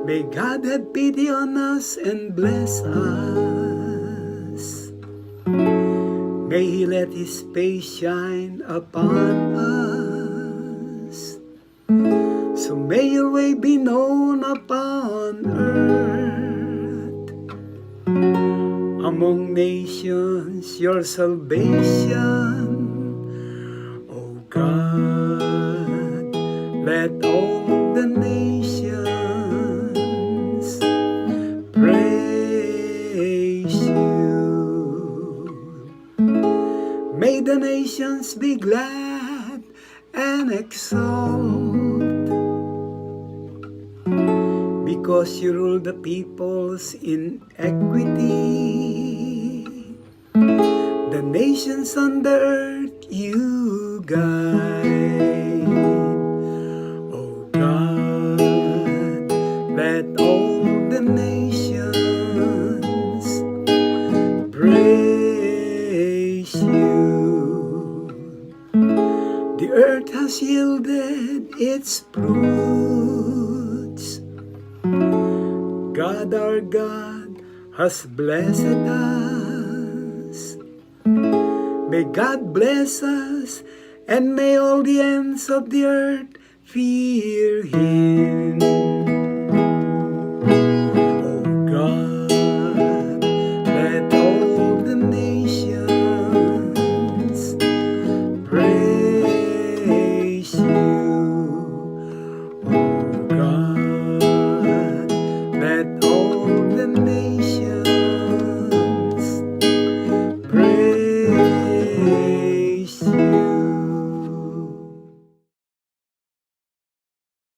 May God have pity on us and bless us. May He let His face shine upon us. So may your way be known upon earth. Among nations, your salvation, O God, let all the nations praise you. May the nations be glad and exalt, because you rule the peoples in equity. The nations on the earth you guide. Oh God, let all the nations praise you. The earth has yielded its fruits. God our God has blessed us. May God bless us, and may all the ends of the earth fear Him.